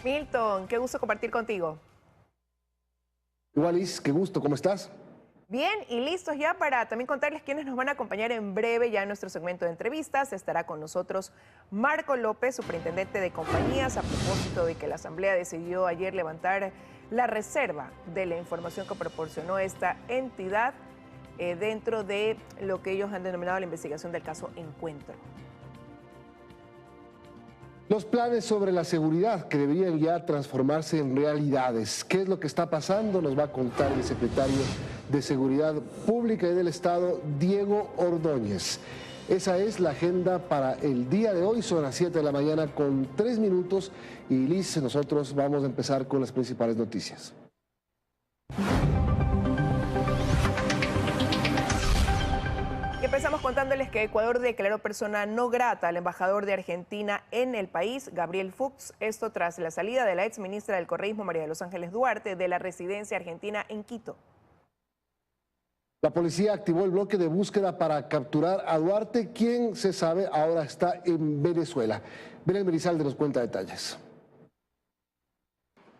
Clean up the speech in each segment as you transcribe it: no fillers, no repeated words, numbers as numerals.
Milton, qué gusto compartir contigo. Igual, Liz, qué gusto, ¿cómo estás? Bien, y listos ya para también contarles quiénes nos van a acompañar en breve ya en nuestro segmento de entrevistas. Estará con nosotros Marco López, superintendente de compañías, a propósito de que la Asamblea decidió ayer levantar la reserva de la información que proporcionó esta entidad dentro de lo que ellos han denominado la investigación del caso Encuentro. Los planes sobre la seguridad que deberían ya transformarse en realidades. ¿Qué es lo que está pasando? Nos va a contar el secretario de Seguridad Pública y del Estado, Diego Ordóñez. Esa es la agenda para el día de hoy. Son las 7 de la mañana con 3 minutos. Y Liz, nosotros vamos a empezar con las principales noticias. Empezamos contándoles que Ecuador declaró persona no grata al embajador de Argentina en el país, Gabriel Fuchs, esto tras la salida de la exministra del Correísmo, María de los Ángeles Duarte, de la residencia argentina en Quito. La policía activó el bloque de búsqueda para capturar a Duarte, quien se sabe ahora está en Venezuela. Belén Merizalde nos cuenta detalles.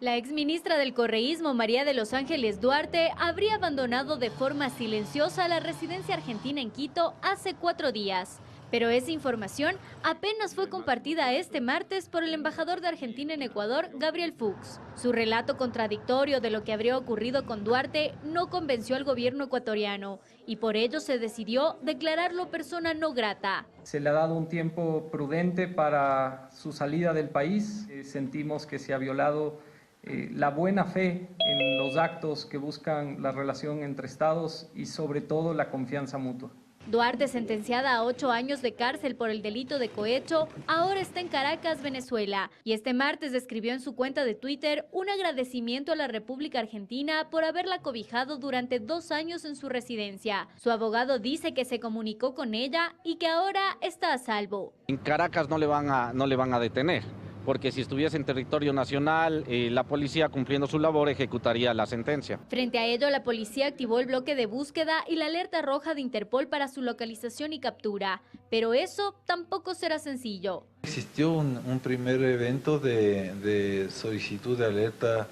La exministra del Correísmo, María de los Ángeles Duarte, habría abandonado de forma silenciosa la residencia argentina en Quito hace 4 días. Pero esa información apenas fue compartida este martes por el embajador de Argentina en Ecuador, Gabriel Fuchs. Su relato contradictorio de lo que habría ocurrido con Duarte no convenció al gobierno ecuatoriano y por ello se decidió declararlo persona no grata. Se le ha dado un tiempo prudente para su salida del país. Sentimos que se ha violado la buena fe en los actos que buscan la relación entre estados y sobre todo la confianza mutua. Duarte, sentenciada a 8 años de cárcel por el delito de cohecho, ahora está en Caracas, Venezuela, y este martes escribió en su cuenta de Twitter un agradecimiento a la República Argentina por haberla cobijado durante 2 años en su residencia. Su abogado dice que se comunicó con ella y que ahora está a salvo. En Caracas no le van a detener, porque si estuviese en territorio nacional, la policía cumpliendo su labor ejecutaría la sentencia. Frente a ello, la policía activó el bloque de búsqueda y la alerta roja de Interpol para su localización y captura, pero eso tampoco será sencillo. Existió un primer evento de solicitud de alerta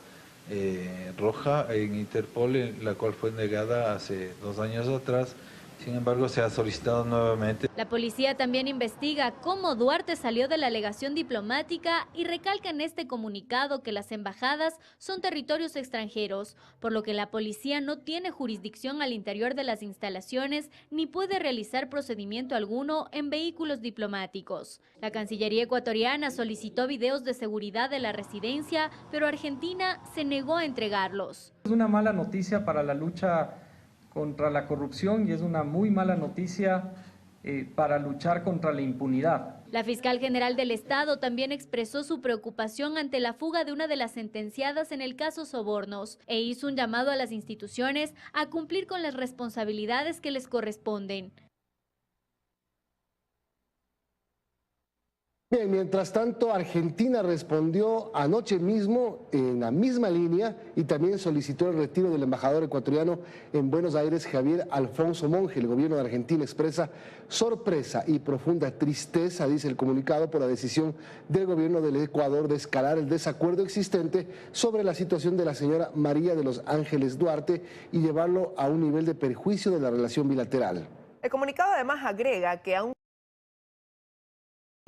roja en Interpol, la cual fue negada hace 2 años atrás. Sin embargo, se ha solicitado nuevamente. La policía también investiga cómo Duarte salió de la legación diplomática y recalca en este comunicado que las embajadas son territorios extranjeros, por lo que la policía no tiene jurisdicción al interior de las instalaciones ni puede realizar procedimiento alguno en vehículos diplomáticos. La Cancillería ecuatoriana solicitó videos de seguridad de la residencia, pero Argentina se negó a entregarlos. Es una mala noticia para la lucha contra la corrupción y es una muy mala noticia para luchar contra la impunidad. La fiscal general del Estado también expresó su preocupación ante la fuga de una de las sentenciadas en el caso Sobornos e hizo un llamado a las instituciones a cumplir con las responsabilidades que les corresponden. Bien, mientras tanto, Argentina respondió anoche mismo en la misma línea y también solicitó el retiro del embajador ecuatoriano en Buenos Aires, Javier Alfonso Monge. El gobierno de Argentina expresa sorpresa y profunda tristeza, dice el comunicado, por la decisión del gobierno del Ecuador de escalar el desacuerdo existente sobre la situación de la señora María de los Ángeles Duarte y llevarlo a un nivel de perjuicio de la relación bilateral. El comunicado además agrega que aún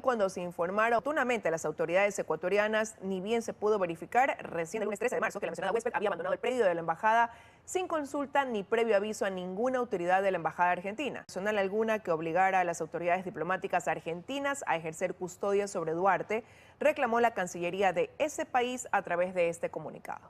cuando se informaron oportunamente a las autoridades ecuatorianas, ni bien se pudo verificar recién el lunes 13 de marzo que la mencionada huésped había abandonado el predio de la embajada sin consulta ni previo aviso a ninguna autoridad de la embajada argentina. Personal alguna que obligara a las autoridades diplomáticas argentinas a ejercer custodia sobre Duarte, reclamó la Cancillería de ese país a través de este comunicado.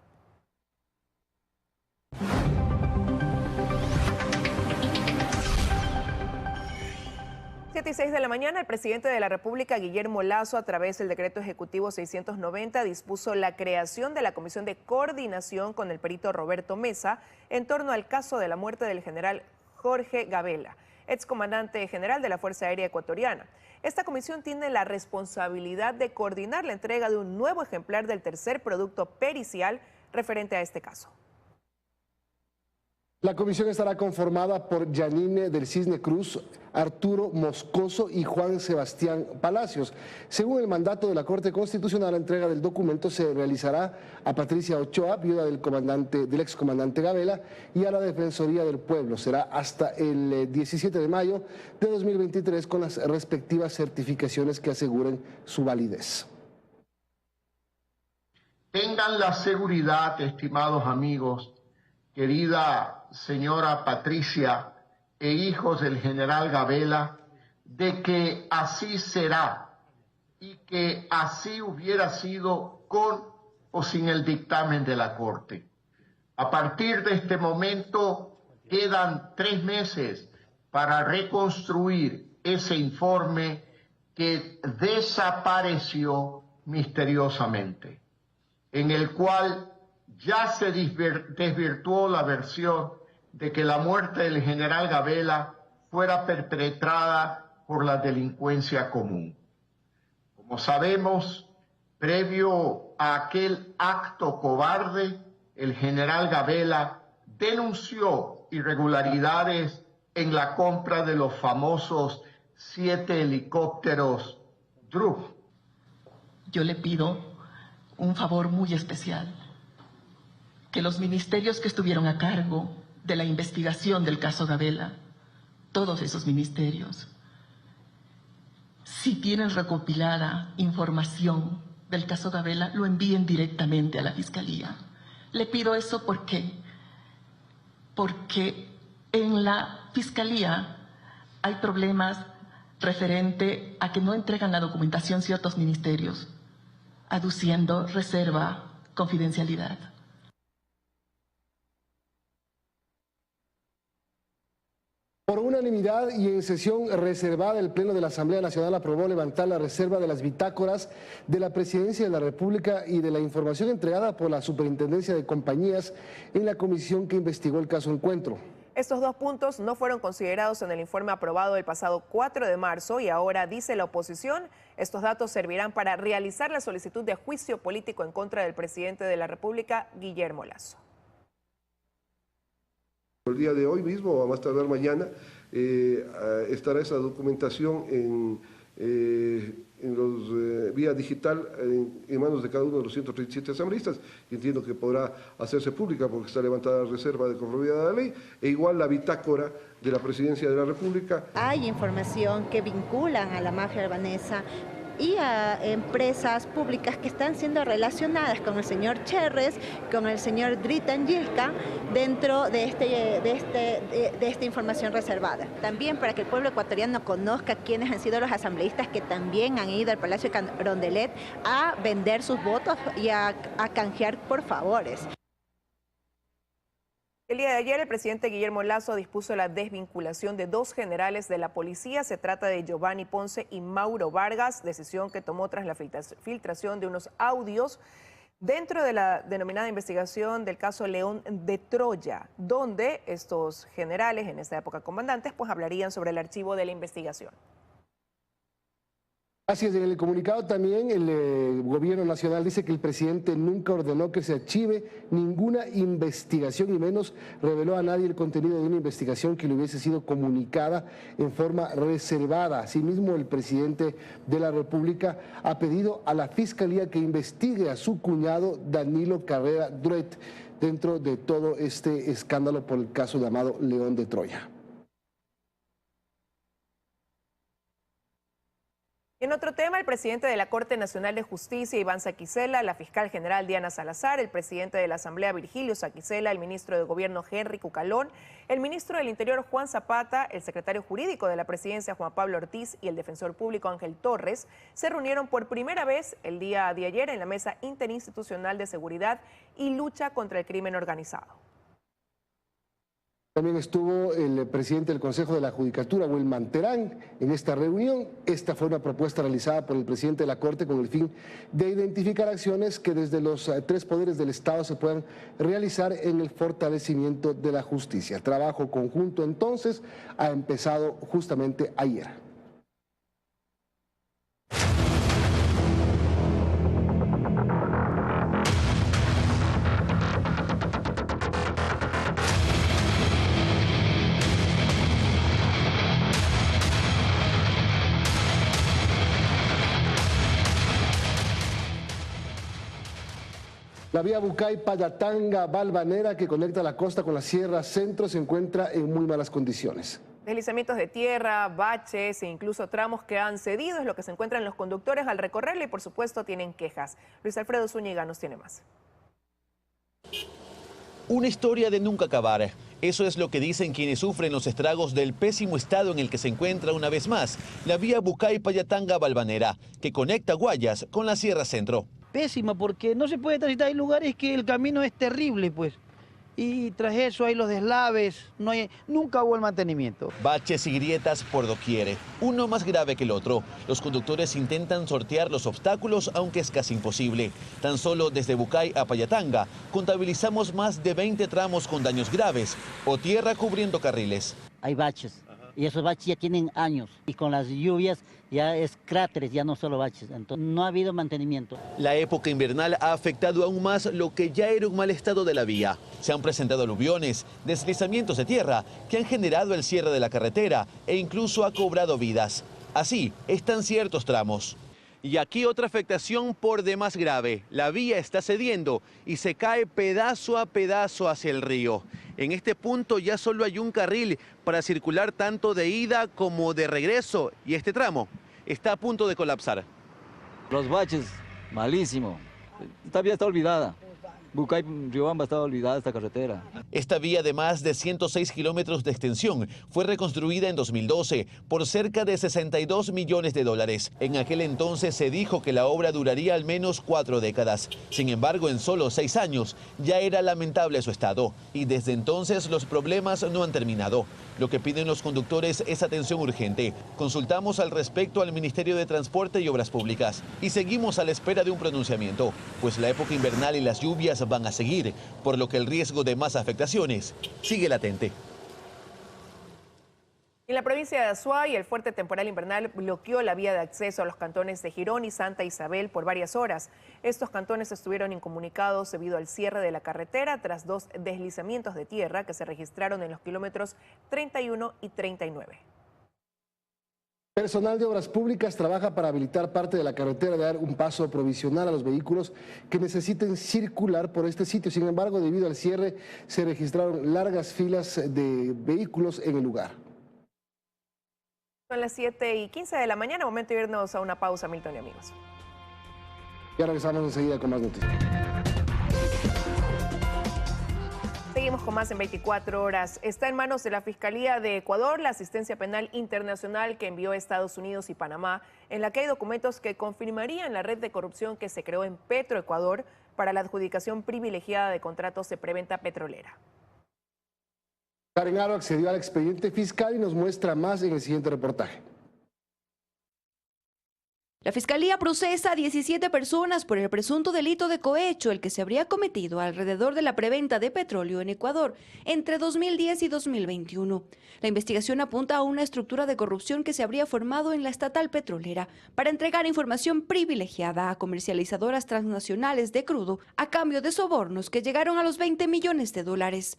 7:06 de la mañana, el presidente de la República, Guillermo Lasso, a través del decreto ejecutivo 690, dispuso la creación de la Comisión de Coordinación con el perito Roberto Mesa en torno al caso de la muerte del general Jorge Gabela, excomandante general de la Fuerza Aérea Ecuatoriana. Esta comisión tiene la responsabilidad de coordinar la entrega de un nuevo ejemplar del tercer producto pericial referente a este caso. La comisión estará conformada por Yanine del Cisne Cruz, Arturo Moscoso y Juan Sebastián Palacios. Según el mandato de la Corte Constitucional, la entrega del documento se realizará a Patricia Ochoa, viuda del excomandante Gabela, y a la Defensoría del Pueblo. Será hasta el 17 de mayo de 2023 con las respectivas certificaciones que aseguren su validez. Tengan la seguridad, estimados amigos, querida señora Patricia e hijos del general Gabela, de que así será y que así hubiera sido con o sin el dictamen de la Corte. A partir de este momento quedan 3 meses para reconstruir ese informe que desapareció misteriosamente, en el cual ya se desvirtuó la versión de que la muerte del general Gabela fuera perpetrada por la delincuencia común. Como sabemos, previo a aquel acto cobarde, el general Gabela denunció irregularidades en la compra de los famosos 7 helicópteros DRUF. Yo le pido un favor muy especial, que los ministerios que estuvieron a cargo de la investigación del caso Gabela, todos esos ministerios, si tienen recopilada información del caso Gabela, lo envíen directamente a la Fiscalía. Le pido eso porque en la Fiscalía hay problemas referente a que no entregan la documentación ciertos ministerios, aduciendo reserva, confidencialidad. Por unanimidad y en sesión reservada, el Pleno de la Asamblea Nacional aprobó levantar la reserva de las bitácoras de la Presidencia de la República y de la información entregada por la Superintendencia de Compañías en la comisión que investigó el caso Encuentro. Estos 2 puntos no fueron considerados en el informe aprobado el pasado 4 de marzo y ahora, dice la oposición, estos datos servirán para realizar la solicitud de juicio político en contra del presidente de la República, Guillermo Lasso. El día de hoy mismo, o a más tardar mañana, estará esa documentación vía digital en manos de cada uno de los 137 asambleístas. Entiendo que podrá hacerse pública porque está levantada la reserva de conformidad a la ley, e igual la bitácora de la Presidencia de la República. Hay información que vinculan a la mafia albanesa y a empresas públicas que están siendo relacionadas con el señor Cherres, con el señor Dritan Yilka, dentro de esta información reservada. También para que el pueblo ecuatoriano conozca quiénes han sido los asambleístas que también han ido al Palacio Carondelet a vender sus votos y a canjear por favores. El día de ayer, el presidente Guillermo Lasso dispuso la desvinculación de 2 generales de la policía. Se trata de Giovanni Ponce y Mauro Vargas, decisión que tomó tras la filtración de unos audios dentro de la denominada investigación del caso León de Troya, donde estos generales, en esta época comandantes, pues hablarían sobre el archivo de la investigación. Así es, en el comunicado también el gobierno nacional dice que el presidente nunca ordenó que se archive ninguna investigación y menos reveló a nadie el contenido de una investigación que le hubiese sido comunicada en forma reservada. Asimismo, el presidente de la República ha pedido a la Fiscalía que investigue a su cuñado Danilo Carrera Druet dentro de todo este escándalo por el caso llamado León de Troya. En otro tema, el presidente de la Corte Nacional de Justicia, Iván Saquicela, la fiscal general Diana Salazar, el presidente de la Asamblea, Virgilio Saquicela, el ministro de Gobierno, Henry Cucalón, el ministro del Interior, Juan Zapata, el secretario jurídico de la Presidencia, Juan Pablo Ortiz, y el defensor público, Ángel Torres, se reunieron por primera vez el día de ayer en la Mesa Interinstitucional de Seguridad y Lucha contra el Crimen Organizado. También estuvo el presidente del Consejo de la Judicatura, Wilman Terán, en esta reunión. Esta fue una propuesta realizada por el presidente de la Corte con el fin de identificar acciones que desde los 3 poderes del Estado se puedan realizar en el fortalecimiento de la justicia. El trabajo conjunto entonces ha empezado justamente ayer. La vía Bucay-Payatanga-Balvanera, que conecta la costa con la Sierra Centro, se encuentra en muy malas condiciones. Deslizamientos de tierra, baches e incluso tramos que han cedido es lo que se encuentran los conductores al recorrerla y por supuesto tienen quejas. Luis Alfredo Zúñiga nos tiene más. Una historia de nunca acabar. Eso es lo que dicen quienes sufren los estragos del pésimo estado en el que se encuentra una vez más la vía Bucay-Payatanga-Balvanera, que conecta Guayas con la Sierra Centro. Pésima porque no se puede transitar. Hay lugares que el camino es terrible, pues. Y tras eso hay los deslaves, nunca hubo el mantenimiento. Baches y grietas por doquier, uno más grave que el otro. Los conductores intentan sortear los obstáculos, aunque es casi imposible. Tan solo desde Bucay a Payatanga contabilizamos más de 20 tramos con daños graves o tierra cubriendo carriles. Hay baches y esos baches ya tienen años y con las lluvias ya es cráteres, ya no solo baches, entonces no ha habido mantenimiento. La época invernal ha afectado aún más lo que ya era un mal estado de la vía. Se han presentado aluviones, deslizamientos de tierra que han generado el cierre de la carretera e incluso ha cobrado vidas. Así están ciertos tramos. Y aquí otra afectación por demás grave. La vía está cediendo y se cae pedazo a pedazo hacia el río. En este punto ya solo hay un carril para circular tanto de ida como de regreso y este tramo está a punto de colapsar. Los baches, malísimo. Esta vía está olvidada. Bucay-Riobamba está olvidada esta carretera. Esta vía de más de 106 kilómetros de extensión fue reconstruida en 2012 por cerca de 62 millones de dólares. En aquel entonces se dijo que la obra duraría al menos 4 décadas. Sin embargo, en solo 6 años ya era lamentable su estado y desde entonces los problemas no han terminado. Lo que piden los conductores es atención urgente. Consultamos al respecto al Ministerio de Transporte y Obras Públicas y seguimos a la espera de un pronunciamiento, pues la época invernal y las lluvias van a seguir, por lo que el riesgo de más afectaciones sigue latente. En la provincia de Azuay, el fuerte temporal invernal bloqueó la vía de acceso a los cantones de Girón y Santa Isabel por varias horas. Estos cantones estuvieron incomunicados debido al cierre de la carretera tras 2 deslizamientos de tierra que se registraron en los kilómetros 31 y 39. Personal de Obras Públicas trabaja para habilitar parte de la carretera y dar un paso provisional a los vehículos que necesiten circular por este sitio. Sin embargo, debido al cierre, se registraron largas filas de vehículos en el lugar. Son las 7:15 de la mañana, momento de irnos a una pausa, Milton y amigos. Ya regresamos enseguida con más noticias. Seguimos con más en 24 horas. Está en manos de la Fiscalía de Ecuador la asistencia penal internacional que envió a Estados Unidos y Panamá, en la que hay documentos que confirmarían la red de corrupción que se creó en Petroecuador para la adjudicación privilegiada de contratos de preventa petrolera. Karen Aro accedió al expediente fiscal y nos muestra más en el siguiente reportaje. La Fiscalía procesa a 17 personas por el presunto delito de cohecho, el que se habría cometido alrededor de la preventa de petróleo en Ecuador entre 2010 y 2021. La investigación apunta a una estructura de corrupción que se habría formado en la estatal petrolera para entregar información privilegiada a comercializadoras transnacionales de crudo a cambio de sobornos que llegaron a los 20 millones de dólares.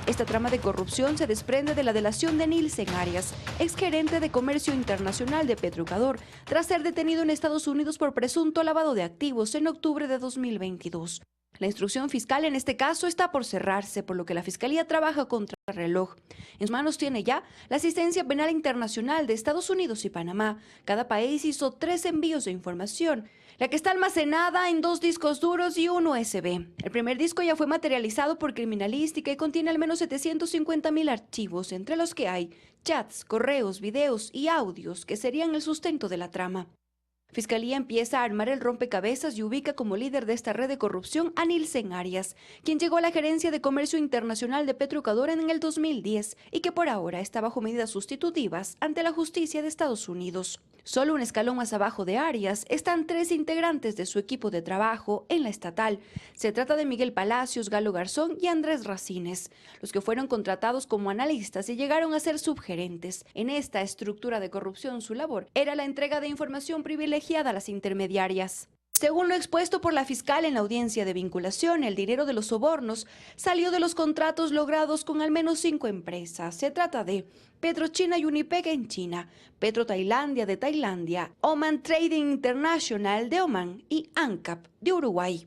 Esta trama de corrupción se desprende de la delación de Nilsen Arias, exgerente de Comercio Internacional de Petroecuador, tras ser detenido en Estados Unidos por presunto lavado de activos en octubre de 2022. La instrucción fiscal en este caso está por cerrarse, por lo que la Fiscalía trabaja contra el reloj. En sus manos tiene ya la asistencia penal internacional de Estados Unidos y Panamá. Cada país hizo 3 envíos de información, la que está almacenada en 2 discos duros y un USB. El primer disco ya fue materializado por criminalística y contiene al menos 750.000 archivos, entre los que hay chats, correos, videos y audios que serían el sustento de la trama. Fiscalía empieza a armar el rompecabezas y ubica como líder de esta red de corrupción a Nilsen Arias, quien llegó a la gerencia de Comercio Internacional de Petroecuador en el 2010 y que por ahora está bajo medidas sustitutivas ante la justicia de Estados Unidos. Solo un escalón más abajo de Arias están 3 integrantes de su equipo de trabajo en la estatal. Se trata de Miguel Palacios, Galo Garzón y Andrés Racines, los que fueron contratados como analistas y llegaron a ser subgerentes. En esta estructura de corrupción su labor era la entrega de información privilegiada a las intermediarias. Según lo expuesto por la fiscal en la audiencia de vinculación, el dinero de los sobornos salió de los contratos logrados con al menos 5 empresas. Se trata de PetroChina y Unipec en China, PetroTailandia de Tailandia, Oman Trading International de Oman y ANCAP de Uruguay.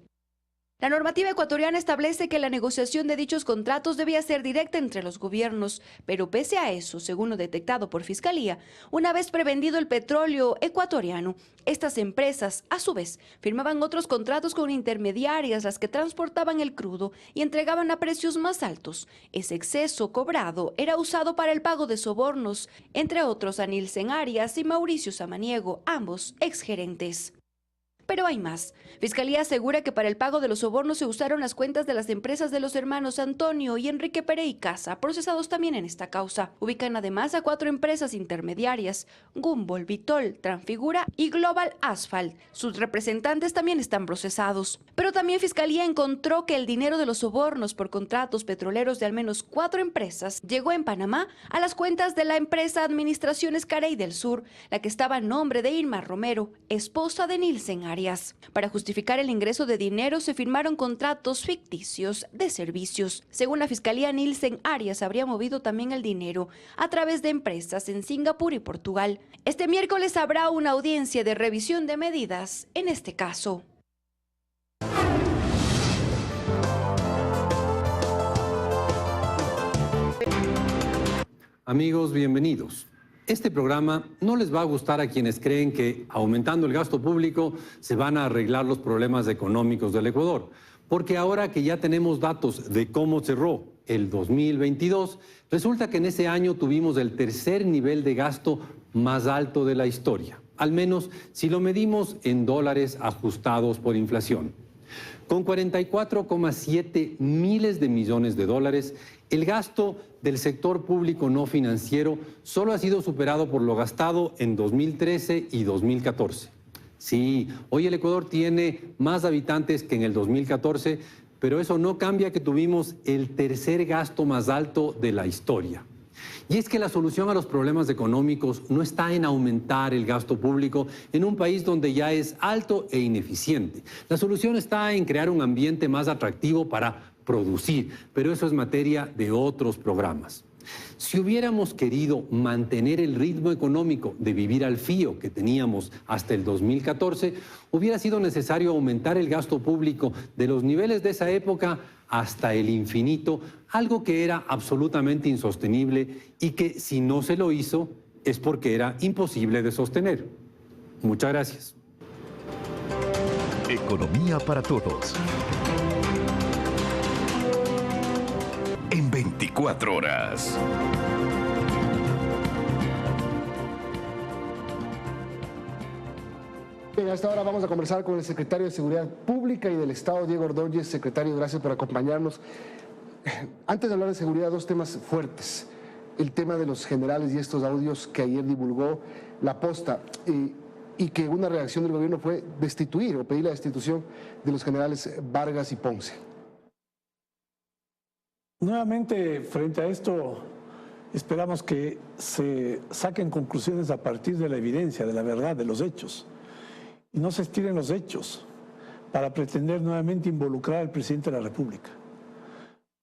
La normativa ecuatoriana establece que la negociación de dichos contratos debía ser directa entre los gobiernos, pero pese a eso, según lo detectado por Fiscalía, una vez prevendido el petróleo ecuatoriano, estas empresas, a su vez, firmaban otros contratos con intermediarias, las que transportaban el crudo y entregaban a precios más altos. Ese exceso cobrado era usado para el pago de sobornos, entre otros a Nilsen Arias y Mauricio Samaniego, ambos exgerentes. Pero hay más. Fiscalía asegura que para el pago de los sobornos se usaron las cuentas de las empresas de los hermanos Antonio y Enrique Pérez y Casa, procesados también en esta causa. Ubican además a 4 empresas intermediarias, Gumball, Vitol, Transfigura y Global Asphalt. Sus representantes también están procesados. Pero también Fiscalía encontró que el dinero de los sobornos por contratos petroleros de al menos 4 empresas llegó en Panamá a las cuentas de la empresa Administraciones Carey del Sur, la que estaba a nombre de Irma Romero, esposa de Nilsen Arias. Para justificar el ingreso de dinero se firmaron contratos ficticios de servicios. Según la Fiscalía, Nilsen Arias habría movido también el dinero a través de empresas en Singapur y Portugal. Este miércoles habrá una audiencia de revisión de medidas en este caso. Amigos, bienvenidos. Este programa no les va a gustar a quienes creen que aumentando el gasto público se van a arreglar los problemas económicos del Ecuador, porque ahora que ya tenemos datos de cómo cerró el 2022, resulta que en ese año tuvimos el tercer nivel de gasto más alto de la historia, al menos si lo medimos en dólares ajustados por inflación. Con 44,7 miles de millones de dólares, el gasto del sector público no financiero solo ha sido superado por lo gastado en 2013 y 2014. Sí, hoy el Ecuador tiene más habitantes que en el 2014, pero eso no cambia que tuvimos el tercer gasto más alto de la historia. Y es que la solución a los problemas económicos no está en aumentar el gasto público en un país donde ya es alto e ineficiente. La solución está en crear un ambiente más atractivo para producir, pero eso es materia de otros programas. Si hubiéramos querido mantener el ritmo económico de vivir al fío que teníamos hasta el 2014, hubiera sido necesario aumentar el gasto público de los niveles de esa época hasta el infinito, algo que era absolutamente insostenible y que si no se lo hizo es porque era imposible de sostener. Muchas gracias. Economía para todos. En 24 horas. Bien, hasta ahora vamos a conversar con el secretario de Seguridad Pública y del Estado, Diego Ordóñez. Secretario, gracias por acompañarnos. Antes de hablar de seguridad, 2 temas fuertes. El tema de los generales y estos audios que ayer divulgó la Posta y que una reacción del gobierno fue destituir o pedir la destitución de los generales Vargas y Ponce. Nuevamente, frente a esto, esperamos que se saquen conclusiones a partir de la evidencia, de la verdad, de los hechos. Y no se estiren los hechos para pretender nuevamente involucrar al presidente de la República.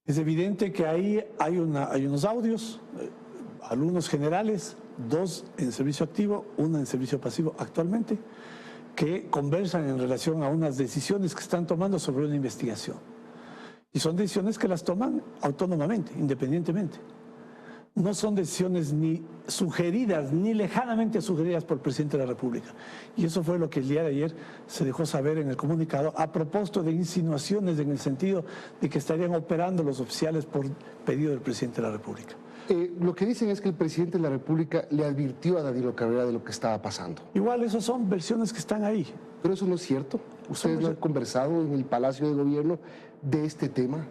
Es evidente que ahí hay unos audios, algunos generales, 2 en servicio activo, 1 en servicio pasivo actualmente, que conversan en relación a unas decisiones que están tomando sobre una investigación. Y son decisiones que las toman autónomamente, independientemente. No son decisiones ni sugeridas, ni lejanamente sugeridas por el presidente de la República. Y eso fue lo que el día de ayer se dejó saber en el comunicado a propósito de insinuaciones en el sentido de que estarían operando los oficiales por pedido del presidente de la República. Lo que dicen es que el presidente de la República le advirtió a Danilo Cabrera de lo que estaba pasando. Igual, esas son versiones que están ahí. Pero eso no es cierto. ¿Ustedes no han conversado en el Palacio de Gobierno de este tema?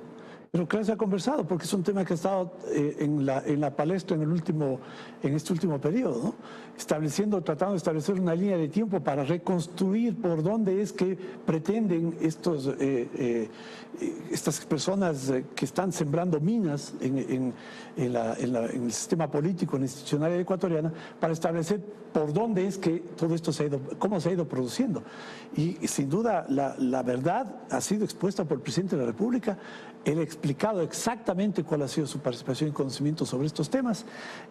Pero claro, se ha conversado porque es un tema que ha estado en la palestra en este último periodo, ¿no? Tratando de establecer una línea de tiempo para reconstruir por dónde es que pretenden estas personas que están sembrando minas en el sistema político, en la institucionalidad ecuatoriana, para establecer por dónde es que todo esto cómo se ha ido produciendo. Y sin duda la verdad ha sido expuesta por el presidente de la República. Él ha explicado exactamente cuál ha sido su participación y conocimiento sobre estos temas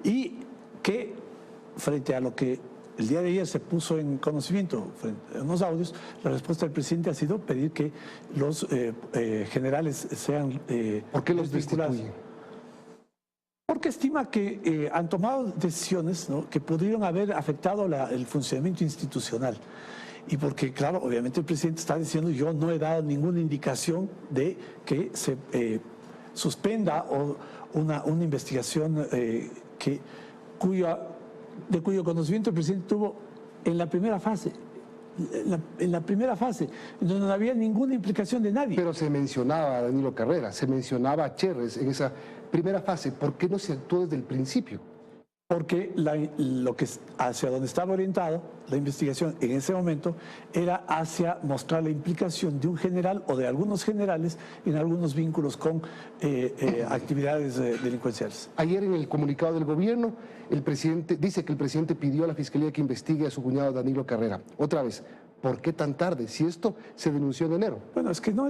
y que frente a lo que el día de ayer se puso en conocimiento en unos audios, la respuesta del presidente ha sido pedir que los generales sean ¿Por qué los destituyen? Porque estima que han tomado decisiones, ¿no?, que pudieron haber afectado el funcionamiento institucional. Y porque, claro, obviamente el presidente está diciendo, yo no he dado ninguna indicación de que se suspenda una investigación de cuyo conocimiento el presidente tuvo en la primera fase. En la primera fase, en donde no había ninguna implicación de nadie. Pero se mencionaba a Danilo Carrera, se mencionaba a Cherres en esa primera fase. ¿Por qué no se actuó desde el principio? Porque hacia donde estaba orientado la investigación en ese momento era hacia mostrar la implicación de un general o de algunos generales en algunos vínculos con actividades delincuenciales. Ayer en el comunicado del gobierno, el presidente dice que el presidente pidió a la Fiscalía que investigue a su cuñado Danilo Carrera. Otra vez, ¿por qué tan tarde? Si esto se denunció en enero. Bueno, es que no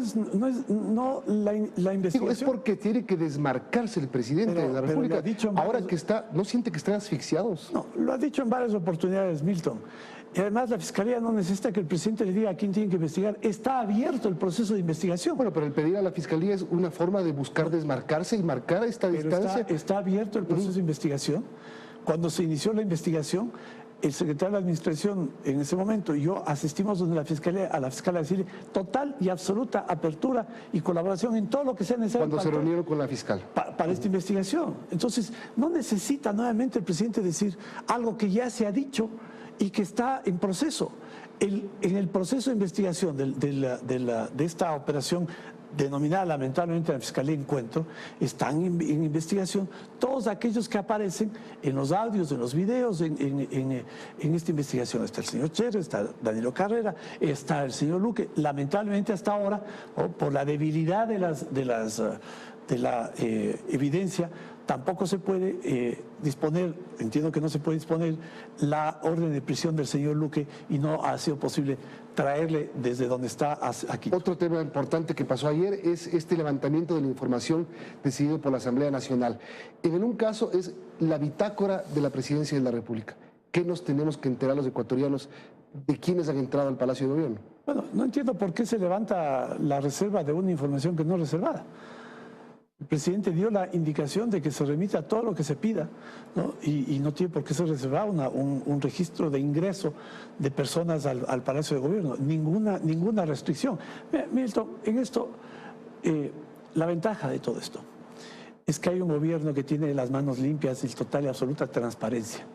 la investigación... Digo, es porque tiene que desmarcarse el presidente de la República. Ahora que está, ¿no siente que están asfixiados? No, lo ha dicho en varias oportunidades Milton. Y además la Fiscalía no necesita que el presidente le diga a quién tiene que investigar. Está abierto el proceso de investigación. Bueno, pero el pedir a la Fiscalía es una forma de buscar desmarcarse y marcar esta distancia. Está abierto el proceso de investigación. Cuando se inició la investigación, el secretario de Administración en ese momento y yo asistimos donde a la Fiscalía a decirle total y absoluta apertura y colaboración en todo lo que sea necesario. Cuando se reunieron con la fiscal. Para esta investigación. Entonces, no necesita nuevamente el presidente decir algo que ya se ha dicho y que está en proceso. En el proceso de investigación de esta operación denominada lamentablemente la Fiscalía Encuentro, están en investigación todos aquellos que aparecen en los audios, en los videos, en esta investigación. Está el señor Cherres, está Danilo Carrera, está el señor Luque. Lamentablemente hasta ahora, por la debilidad de la evidencia, tampoco se puede disponer, entiendo que no se puede disponer la orden de prisión del señor Luque y no ha sido posible traerle desde donde está aquí. Otro tema importante que pasó ayer es este levantamiento de la información decidido por la Asamblea Nacional. En un caso es la bitácora de la Presidencia de la República. ¿Qué nos tenemos que enterar los ecuatorianos de quiénes han entrado al Palacio de Gobierno? Bueno, no entiendo por qué se levanta la reserva de una información que no es reservada. El presidente dio la indicación de que se remita todo lo que se pida, ¿no? Y no tiene por qué ser reservado un registro de ingreso de personas al Palacio de Gobierno. Ninguna restricción. Milton, en esto, la ventaja de todo esto es que hay un gobierno que tiene las manos limpias y total y absoluta transparencia.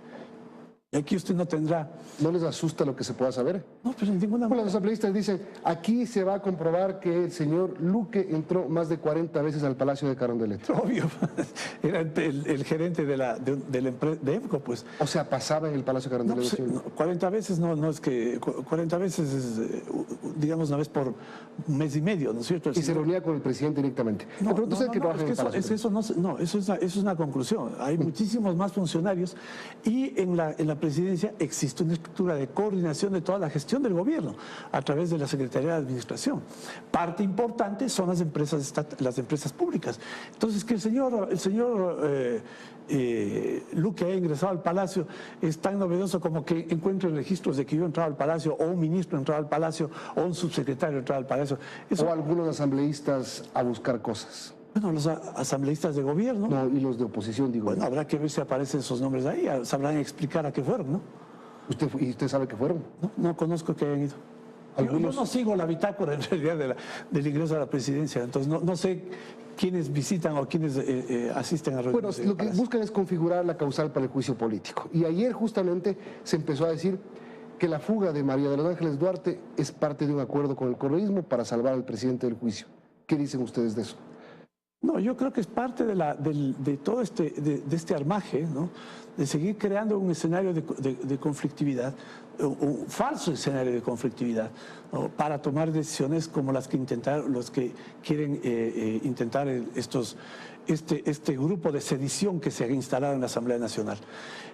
Y aquí usted no tendrá... ¿No les asusta lo que se pueda saber? No, pero en ninguna manera. Los asambleístas dicen, aquí se va a comprobar que el señor Luque entró más de 40 veces al Palacio de Carondelet. Obvio, era el gerente de EMCO, pues. O sea, pasaba en el Palacio de Carondelet. No, 40 veces no es que... 40 veces es, digamos, una vez por un mes y medio, ¿no es cierto? Y se reunía con el presidente directamente. Eso es una conclusión. Hay muchísimos más funcionarios y en la presidencia existe una estructura de coordinación de toda la gestión del gobierno a través de la Secretaría de Administración. Parte importante son las empresas públicas. Entonces, que el señor Luque haya ingresado al Palacio es tan novedoso como que encuentre registros de que yo he entrado al Palacio, o un ministro ha entrado al Palacio, o un subsecretario ha entrado al Palacio. O algunos asambleístas a buscar cosas. Bueno, los asambleístas de gobierno. No, y los de oposición, digo. Bueno, habrá que ver si aparecen esos nombres ahí, sabrán explicar a qué fueron, ¿no? ¿Y usted sabe que fueron? No conozco que hayan ido. Yo no sigo la bitácora en realidad del ingreso a la presidencia, entonces no sé quiénes visitan o quiénes asisten a reuniones. Bueno, lo que buscan es configurar la causal para el juicio político. Y ayer justamente se empezó a decir que la fuga de María de los Ángeles Duarte es parte de un acuerdo con el correísmo para salvar al presidente del juicio. ¿Qué dicen ustedes de eso? No, yo creo que es parte de todo este armaje, ¿no? De seguir creando un escenario de conflictividad, un falso escenario de conflictividad, ¿no? Para tomar decisiones como las que los que quieren intentar este grupo de sedición que se ha instalado en la Asamblea Nacional.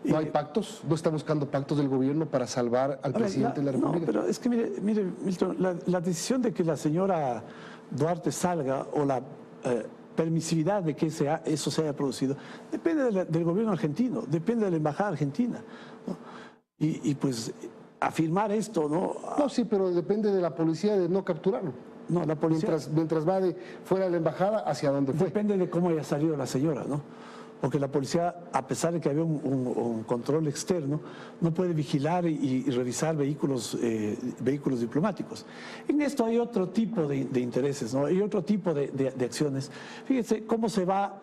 ¿No hay pactos? ¿No está buscando pactos del gobierno para salvar al presidente de la República? No, pero es que mire Milton, la decisión de que la señora Duarte salga o la permisividad de que eso se haya producido depende del gobierno argentino, depende de la embajada argentina, ¿no? Y pues afirmar esto, ¿no? No, sí, pero depende de la policía de no capturarlo. No, la policía... Mientras va fuera de la embajada, ¿hacia dónde fue? Depende de cómo haya salido la señora, ¿no? Porque la policía, a pesar de que había un control externo, no puede vigilar y revisar vehículos diplomáticos. En esto hay otro tipo de intereses, ¿no? Hay otro tipo de acciones. Fíjense cómo se va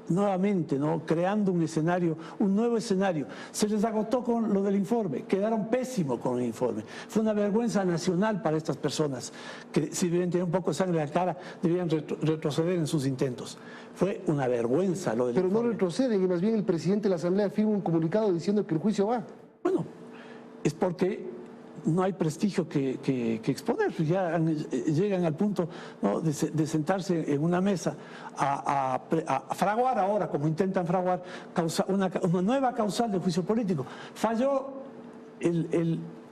nuevamente, ¿no? Creando un nuevo escenario. Se les agotó con lo del informe, quedaron pésimos con el informe. Fue una vergüenza nacional para estas personas, que si debían tener un poco de sangre en la cara, debían retroceder en sus intentos. Fue una vergüenza lo del informe. Pero no retroceden, y más bien el presidente de la Asamblea firma un comunicado diciendo que el juicio va. Bueno, es porque no hay prestigio que exponer. Ya llegan al punto, ¿no? de sentarse en una mesa a fraguar ahora, como intentan fraguar, una nueva causal de juicio político. Falló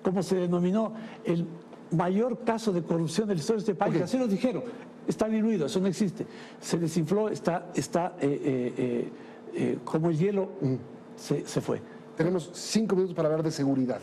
¿cómo se denominó? El mayor caso de corrupción de la historia de este país. Okay. Así lo dijeron. Está diluido, eso no existe. Se desinfló, está como el hielo, se fue. Tenemos 5 minutos para hablar de seguridad.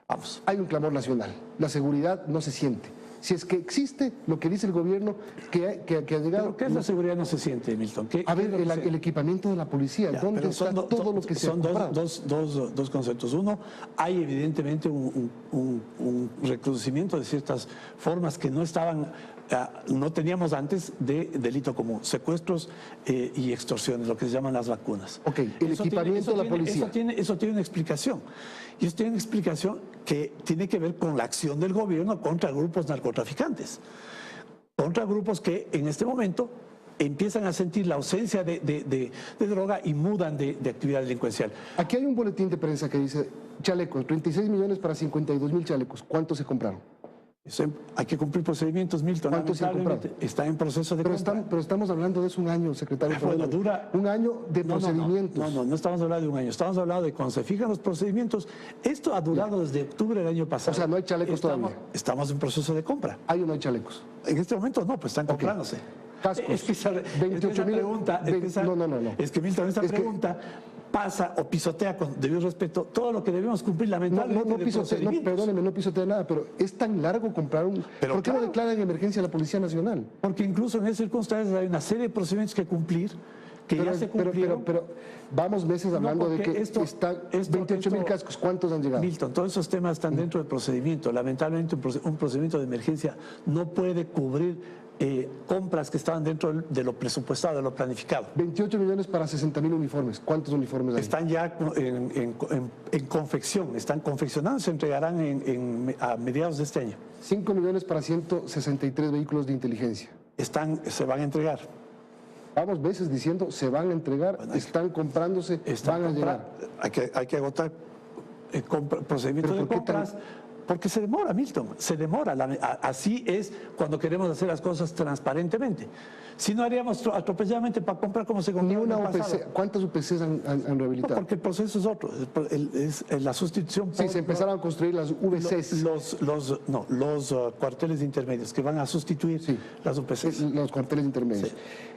Vamos, hay un clamor nacional. La seguridad no se siente. Si es que existe lo que dice el gobierno que ha llegado... ¿Pero qué es la seguridad no se siente, Milton? A ver, el equipamiento de la policía, ¿dónde está todo lo que se ha comprado? Son dos conceptos. Uno, hay evidentemente un recrudecimiento de ciertas formas que no teníamos antes de delito común, secuestros y extorsiones, lo que se llaman las vacunas. Ok, el equipamiento de la policía. Eso tiene una explicación. Y eso tiene una explicación que tiene que ver con la acción del gobierno contra grupos narcotraficantes, contra grupos que en este momento empiezan a sentir la ausencia de droga y mudan de actividad delincuencial. Aquí hay un boletín de prensa que dice chalecos, 36 millones para 52,000 chalecos. ¿Cuántos se compraron? Hay que cumplir procedimientos, Milton. ¿Cuántos se han comprado? Está en proceso de compra. Pero estamos hablando de eso un año, secretario. Bueno, dura un año de procedimientos. No estamos hablando de un año. Estamos hablando de cuando se fijan los procedimientos. Esto ha durado desde octubre del año pasado. O sea, no hay chalecos todavía. Estamos en proceso de compra. ¿Hay o no hay chalecos? En este momento no, pues están comprándose. Cascos. Es que 28,000. Es que Milton, esta pregunta pasa o pisotea con debido respeto todo lo que debemos cumplir lamentablemente. Perdóneme, no pisotea nada, pero es tan largo comprar un... ¿Por qué no declaran en emergencia a la Policía Nacional? Porque incluso en esas circunstancias hay una serie de procedimientos que cumplir, ya se cumplieron. Pero vamos meses hablando de que están 28,000 cascos. ¿Cuántos han llegado? Milton, todos esos temas están dentro del procedimiento. Lamentablemente un procedimiento de emergencia no puede cubrir compras que estaban dentro de lo presupuestado, de lo planificado. 28 millones para 60,000 uniformes. ¿Cuántos uniformes hay? Están ya en confección, están confeccionados, se entregarán a mediados de este año. 5 millones para 163 vehículos de inteligencia. Se van a entregar. Vamos meses diciendo, se van a entregar, están comprándose, van a llegar. Hay que agotar procedimientos de compras. Porque se demora, Milton, se demora. Así es cuando queremos hacer las cosas transparentemente. Si no haríamos atropelladamente para comprar como se compró. Ni una UPC. ¿Cuántas UPCs han rehabilitado? No, porque el proceso es otro. Es la sustitución. Sí, se empezaron a construir las VCs. Los cuarteles intermedios que van a sustituir las UPCs. Los cuarteles intermedios.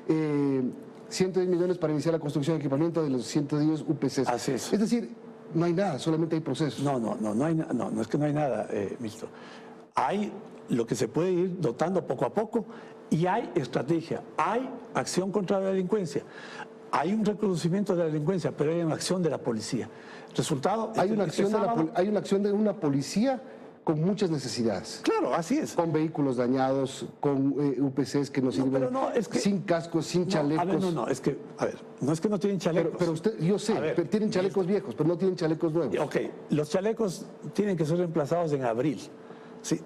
Sí. 110 millones para iniciar la construcción y equipamiento de los 110 UPCs. Así es. Es decir, no hay nada, solamente hay procesos. No es que no hay nada, Milton. Hay lo que se puede ir dotando poco a poco y hay estrategia, hay acción contra la delincuencia, hay un reconocimiento de la delincuencia, pero hay una acción de la policía. Resultado, hay una acción de una policía con muchas necesidades. Claro, así es. Con vehículos dañados, con UPCs que no sirven, sin cascos, sin chalecos. No es que no tienen chalecos. Pero usted, yo sé, pero tienen chalecos viejos, pero no tienen chalecos nuevos. Ok, los chalecos tienen que ser reemplazados en abril. Sí.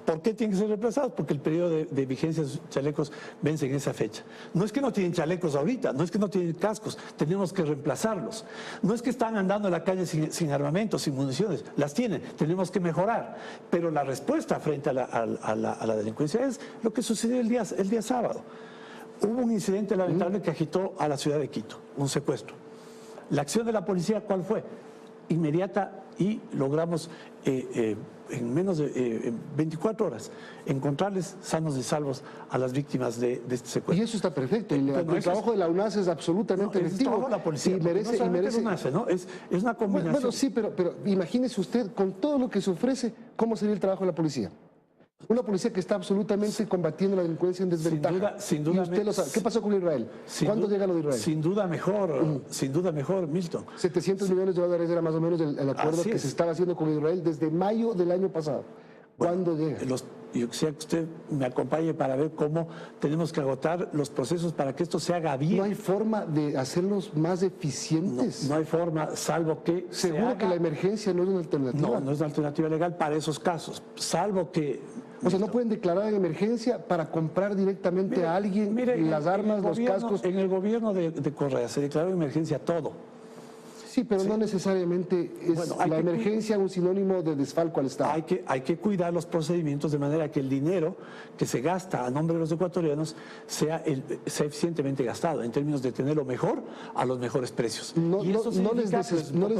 ¿Por qué tienen que ser reemplazados? Porque el periodo de vigencia de sus chalecos vence en esa fecha. No es que no tienen chalecos ahorita, no es que no tienen cascos, tenemos que reemplazarlos. No es que están andando en la calle sin armamento, sin municiones, las tienen, tenemos que mejorar. Pero la respuesta frente a la delincuencia es lo que sucedió el día sábado. Hubo un incidente lamentable que agitó a la ciudad de Quito, un secuestro. La acción de la policía, ¿cuál fue? Inmediata, y logramos en menos de 24 horas encontrarles sanos y salvos a las víctimas de este secuestro. Y eso está perfecto. El trabajo de la UNAS es absolutamente efectivo. Es la policía, y merece, no merece la UNAS, ¿no? Es una combinación. Bueno, sí, pero imagínese usted, con todo lo que se ofrece, ¿cómo sería el trabajo de la policía? Una policía que está absolutamente combatiendo la delincuencia en desventaja. Sin duda. Y usted lo sabe. ¿Qué pasó con Israel? ¿Cuándo llega lo de Israel? Sin duda mejor, Milton. 700 millones de dólares era más o menos el acuerdo que se estaba haciendo con Israel desde mayo del año pasado. ¿Cuándo llega? Yo quisiera que usted me acompañe para ver cómo tenemos que agotar los procesos para que esto se haga bien. ¿No hay forma de hacerlos más eficientes? No hay forma, salvo que ¿Seguro que la emergencia no es una alternativa? No es una alternativa legal para esos casos, salvo que... O sea, ¿no pueden declarar en emergencia para comprar directamente a alguien las armas, los cascos? En el gobierno de Correa se declaró en emergencia todo. Sí, pero no necesariamente es la emergencia un sinónimo de desfalco al Estado. Hay que cuidar los procedimientos de manera que el dinero que se gasta a nombre de los ecuatorianos sea eficientemente gastado, en términos de tenerlo mejor a los mejores precios. ¿No les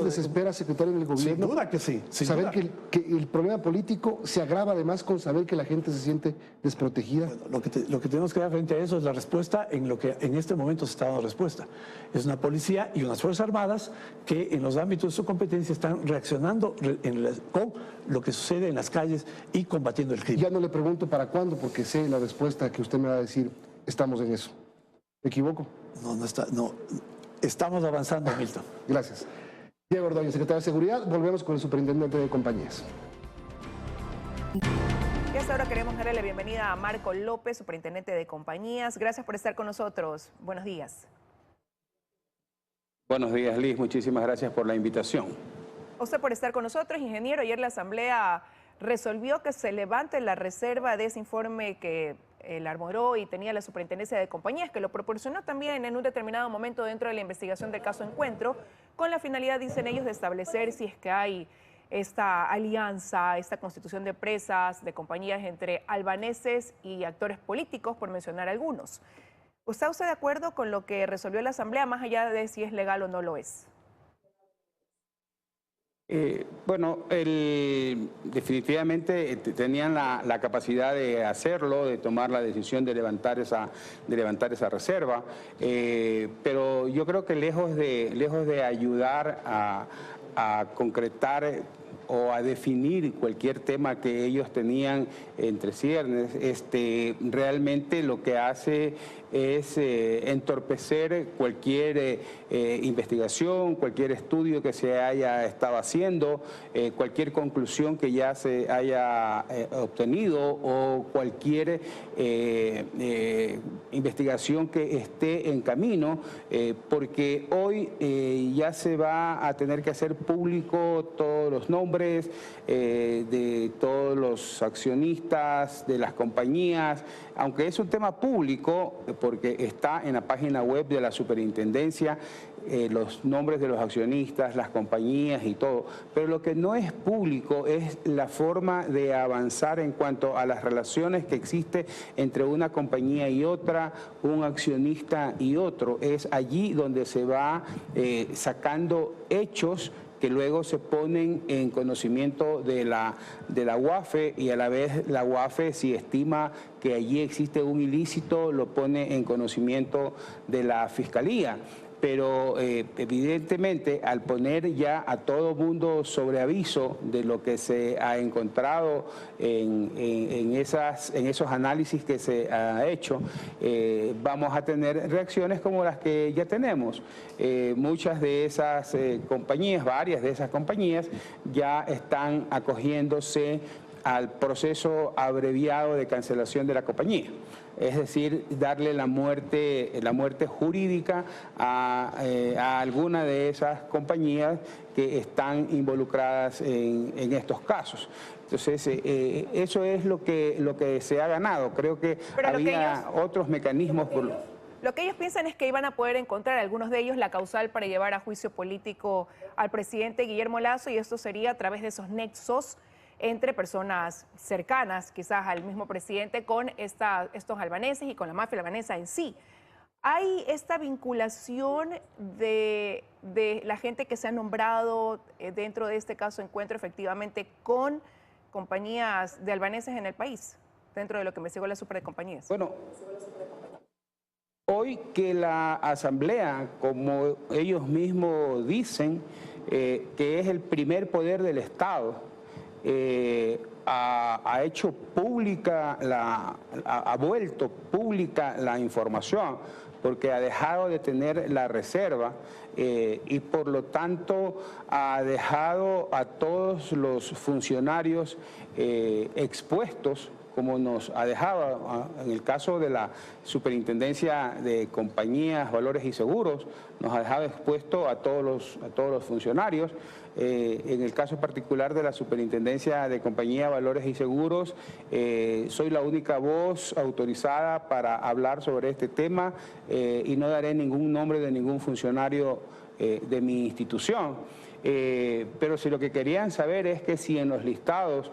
desespera, secretario del gobierno? Sin duda que sí. Saber que el problema político se agrava además con saber que la gente se siente desprotegida. Bueno, lo que tenemos que dar frente a eso es la respuesta en lo que en este momento se está dando respuesta. Es una policía y unas Fuerzas Armadas que en los ámbitos de su competencia están reaccionando con lo que sucede en las calles y combatiendo el crimen. Ya no le pregunto para cuándo, porque sé la respuesta que usted me va a decir, estamos en eso. ¿Me equivoco? No, estamos avanzando, Milton. Gracias. Diego Ordóñez, secretario de Seguridad, volvemos con el superintendente de compañías. Y hasta ahora queremos darle la bienvenida a Marco López, superintendente de compañías. Gracias por estar con nosotros. Buenos días. Buenos días, Liz. Muchísimas gracias por la invitación. A usted por estar con nosotros, ingeniero. Ayer la Asamblea resolvió que se levante la reserva de ese informe que elaboró y tenía la Superintendencia de Compañías, que lo proporcionó también en un determinado momento dentro de la investigación del caso Encuentro, con la finalidad, dicen ellos, de establecer si es que hay esta alianza, esta constitución de empresas, de compañías entre albaneses y actores políticos, por mencionar algunos. ¿Está usted de acuerdo con lo que resolvió la Asamblea, más allá de si es legal o no lo es? Definitivamente tenían la capacidad de hacerlo, de tomar la decisión de levantar esa reserva, pero yo creo que lejos de ayudar a concretar o a definir cualquier tema que ellos tenían entre ciernes, realmente lo que hace es entorpecer cualquier investigación, cualquier estudio que se haya estado haciendo, cualquier conclusión que ya se haya obtenido o cualquier investigación que esté en camino, porque hoy ya se va a tener que hacer público todos los nombres de todos los accionistas de las compañías, aunque es un tema público porque está en la página web de la superintendencia, los nombres de los accionistas, las compañías y todo, pero lo que no es público es la forma de avanzar en cuanto a las relaciones que existe entre una compañía y otra, un accionista y otro. Es allí donde se va sacando hechos que luego se ponen en conocimiento de la UAFE, y a la vez la UAFE, si estima que allí existe un ilícito, lo pone en conocimiento de la Fiscalía. Pero evidentemente al poner ya a todo mundo sobre aviso de lo que se ha encontrado en esos análisis que se ha hecho, vamos a tener reacciones como las que ya tenemos. Muchas de esas compañías, varias de esas compañías ya están acogiéndose al proceso abreviado de cancelación de la compañía. Es decir, darle la muerte jurídica a alguna de esas compañías que están involucradas en estos casos. Entonces, eso es lo que se ha ganado. Creo que había otros mecanismos Lo que ellos piensan es que iban a poder encontrar, algunos de ellos, la causal para llevar a juicio político al presidente Guillermo Lasso, y esto sería a través de esos nexos entre personas cercanas, quizás al mismo presidente, con estos albaneses y con la mafia albanesa en sí. ¿Hay esta vinculación de la gente que se ha nombrado dentro de este caso Encuentro efectivamente con compañías de albaneses en el país, dentro de lo que investigó la Supercompañías? Bueno, hoy que la Asamblea, como ellos mismos dicen, que es el primer poder del Estado, ha hecho pública, ha vuelto pública la información, porque ha dejado de tener la reserva y por lo tanto ha dejado a todos los funcionarios expuestos, como nos ha dejado en el caso de la Superintendencia de Compañías, Valores y Seguros, nos ha dejado expuesto a todos los funcionarios. En el caso particular de la Superintendencia de Compañías, Valores y Seguros, soy la única voz autorizada para hablar sobre este tema y no daré ningún nombre de ningún funcionario de mi institución. Pero si lo que querían saber es que si en los listados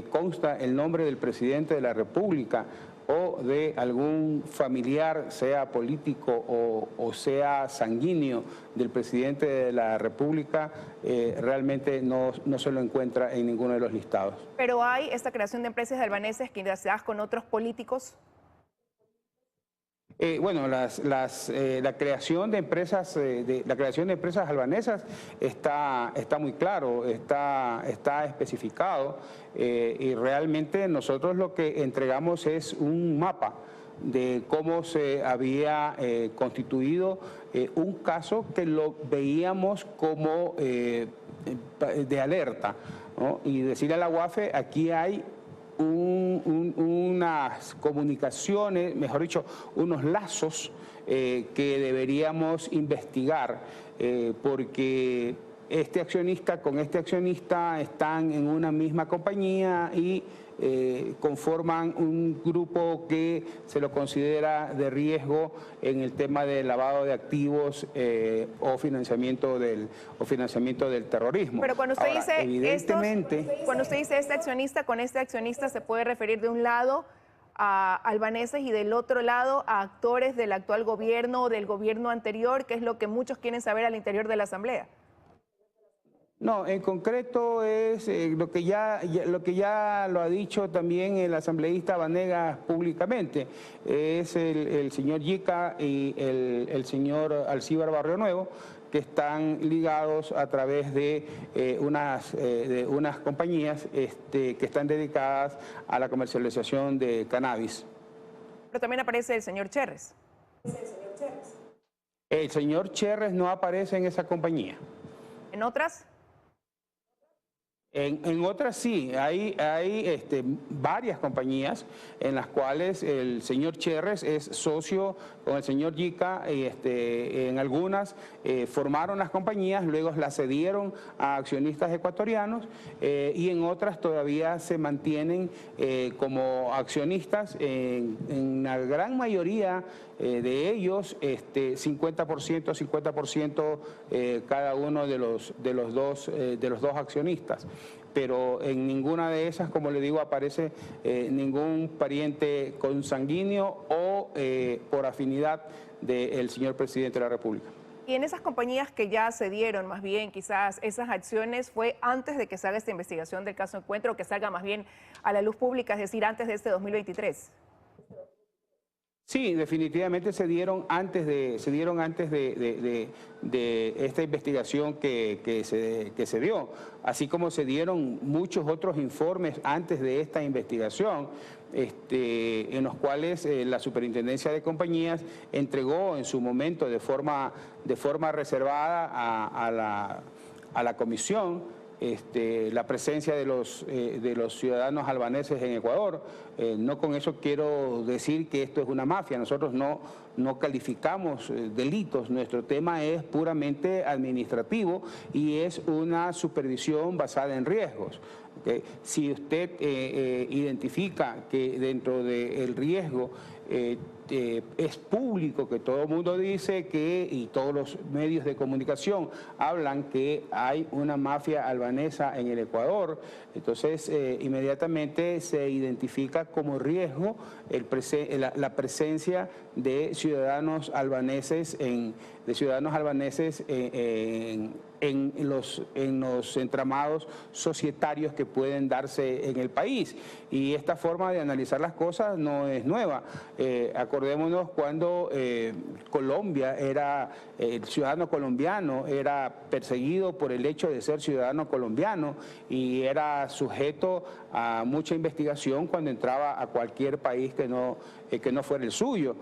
consta el nombre del presidente de la República o de algún familiar, sea político o sea sanguíneo del presidente de la República, realmente no se lo encuentra en ninguno de los listados. ¿Pero hay esta creación de empresas albaneses que se da con otros políticos? Bueno, la creación de empresas, albanesas está muy claro, está especificado y realmente nosotros lo que entregamos es un mapa de cómo se había constituido un caso que lo veíamos como de alerta, ¿no? Y decirle a la UAFE, aquí hay unas comunicaciones, mejor dicho, unos lazos que deberíamos investigar, porque este accionista con este accionista están en una misma compañía y conforman un grupo que se lo considera de riesgo en el tema del lavado de activos o financiamiento del terrorismo. Pero cuando usted Ahora, dice evidentemente, cuando usted dice este accionista, con este accionista se puede referir de un lado a albaneses y del otro lado a actores del actual gobierno o del gobierno anterior, que es lo que muchos quieren saber al interior de la Asamblea. No, en concreto es lo que ya lo ha dicho también el asambleísta Vanegas públicamente, es el señor Yica y el señor Alcíbar Barrio Nuevo, que están ligados a través de unas compañías que están dedicadas a la comercialización de cannabis. Pero también aparece el señor Cherres. El señor Cherres no aparece en esa compañía. ¿En otras? En otras sí, hay varias compañías en las cuales el señor Cherres es socio con el señor Yica, en algunas formaron las compañías, luego las cedieron a accionistas ecuatorianos y en otras todavía se mantienen como accionistas, en la gran mayoría de ellos 50% cada uno de los dos accionistas. Pero en ninguna de esas, como le digo, aparece ningún pariente consanguíneo o por afinidad del señor presidente de la República. Y en esas compañías que ya se dieron, más bien, quizás esas acciones fue antes de que salga esta investigación del caso Encuentro, que salga más bien a la luz pública, es decir, antes de este 2023. Sí, definitivamente se dieron antes de esta investigación que se dio, así como se dieron muchos otros informes antes de esta investigación, en los cuales la Superintendencia de Compañías entregó en su momento de forma reservada a la comisión la presencia de los ciudadanos albaneses en Ecuador. No con eso quiero decir que esto es una mafia, nosotros no calificamos delitos, nuestro tema es puramente administrativo y es una supervisión basada en riesgos. ¿Okay? Si usted identifica que dentro del riesgo es público, que todo el mundo dice que, y todos los medios de comunicación hablan que hay una mafia albanesa en el Ecuador, entonces inmediatamente se identifica como riesgo la presencia de ciudadanos albaneses en los entramados societarios que pueden darse en el país. Y esta forma de analizar las cosas no es nueva. Acordémonos cuando Colombia el ciudadano colombiano era perseguido por el hecho de ser ciudadano colombiano y era sujeto a mucha investigación cuando entraba a cualquier país que no fuera el suyo,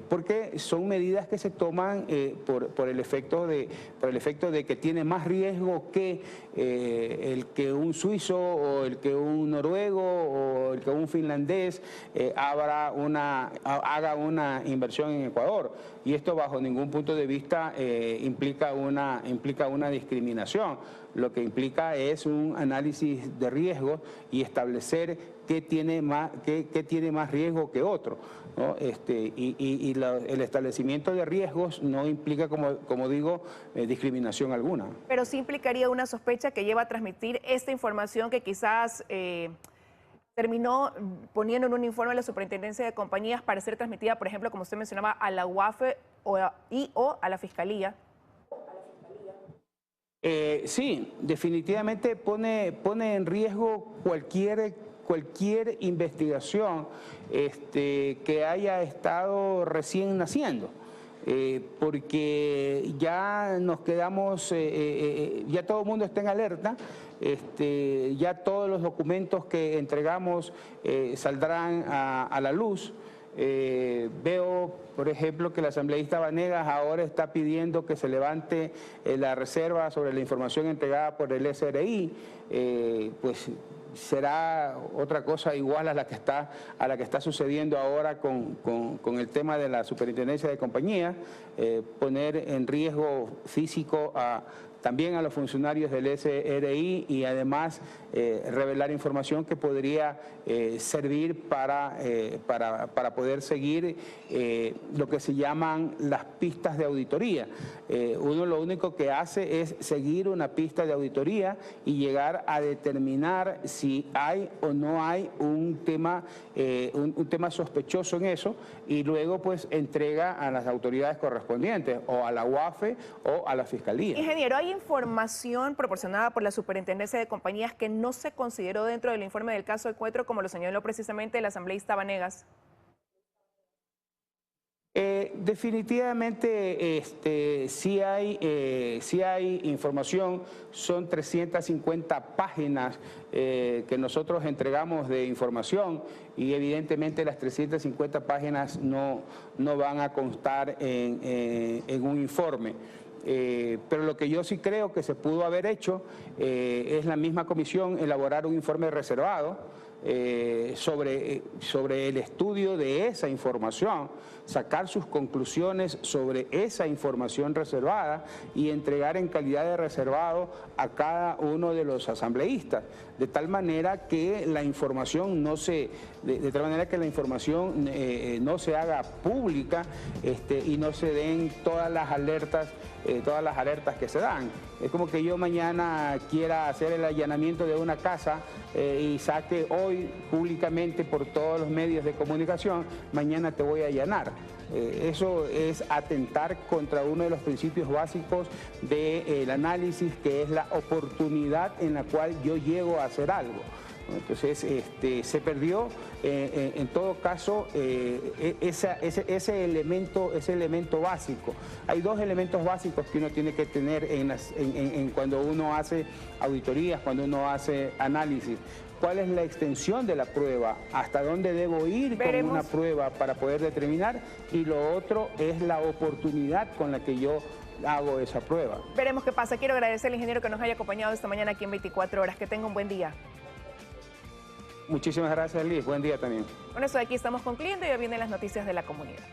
porque son medidas que se toman por el efecto de que tiene más riesgo que el que un suizo o el que un noruego o el que un finlandés haga una inversión en Ecuador. Y esto bajo ningún punto de vista implica una discriminación. Lo que implica es un análisis de riesgos y establecer qué tiene más riesgo que otro, ¿no? El establecimiento de riesgos no implica, como digo, discriminación alguna. Pero sí implicaría una sospecha que lleva a transmitir esta información que quizás terminó poniendo en un informe de la Superintendencia de Compañías para ser transmitida, por ejemplo, como usted mencionaba, a la UAFE o a la Fiscalía. Sí, definitivamente pone en riesgo cualquier investigación que haya estado recién naciendo. Porque ya nos quedamos, ya todo el mundo está en alerta, ya todos los documentos que entregamos saldrán a la luz. Veo, por ejemplo, que la asambleísta Vanegas ahora está pidiendo que se levante la reserva sobre la información entregada por el SRI, pues será otra cosa igual a la que está sucediendo ahora con el tema de la Superintendencia de Compañías, poner en riesgo físico también a los funcionarios del SRI y además revelar información que podría servir para poder seguir lo que se llaman las pistas de auditoría. Uno lo único que hace es seguir una pista de auditoría y llegar a determinar si hay o no hay un tema sospechoso en eso y luego pues entrega a las autoridades correspondientes o a la UAFE o a la Fiscalía. Ingeniero, ¿hay información proporcionada por la Superintendencia de Compañías que no se consideró dentro del informe del caso Ecuetro, como lo señaló precisamente el asambleísta Vanegas? Definitivamente sí hay información, son 350 páginas que nosotros entregamos de información y evidentemente las 350 páginas no van a constar en un informe. Pero lo que yo sí creo que se pudo haber hecho es la misma comisión elaborar un informe reservado sobre el estudio de esa información, sacar sus conclusiones sobre esa información reservada y entregar en calidad de reservado a cada uno de los asambleístas, de tal manera que la información no se haga pública y no se den todas las alertas que se dan. Es como que yo mañana quiera hacer el allanamiento de una casa y saque hoy públicamente por todos los medios de comunicación, mañana te voy a allanar. Eso es atentar contra uno de los principios básicos del análisis, que es la oportunidad en la cual yo llego a hacer algo. Entonces se perdió en todo caso ese elemento básico. Hay dos elementos básicos que uno tiene que tener cuando uno hace auditorías, cuando uno hace análisis. ¿Cuál es la extensión de la prueba? ¿Hasta dónde debo ir con una prueba para poder determinar? Y lo otro es la oportunidad con la que yo hago esa prueba. Veremos qué pasa. Quiero agradecer al ingeniero que nos haya acompañado esta mañana aquí en 24 horas. Que tenga un buen día. Muchísimas gracias, Liz. Buen día también. Con eso de aquí estamos concluyendo y ya vienen las noticias de la comunidad.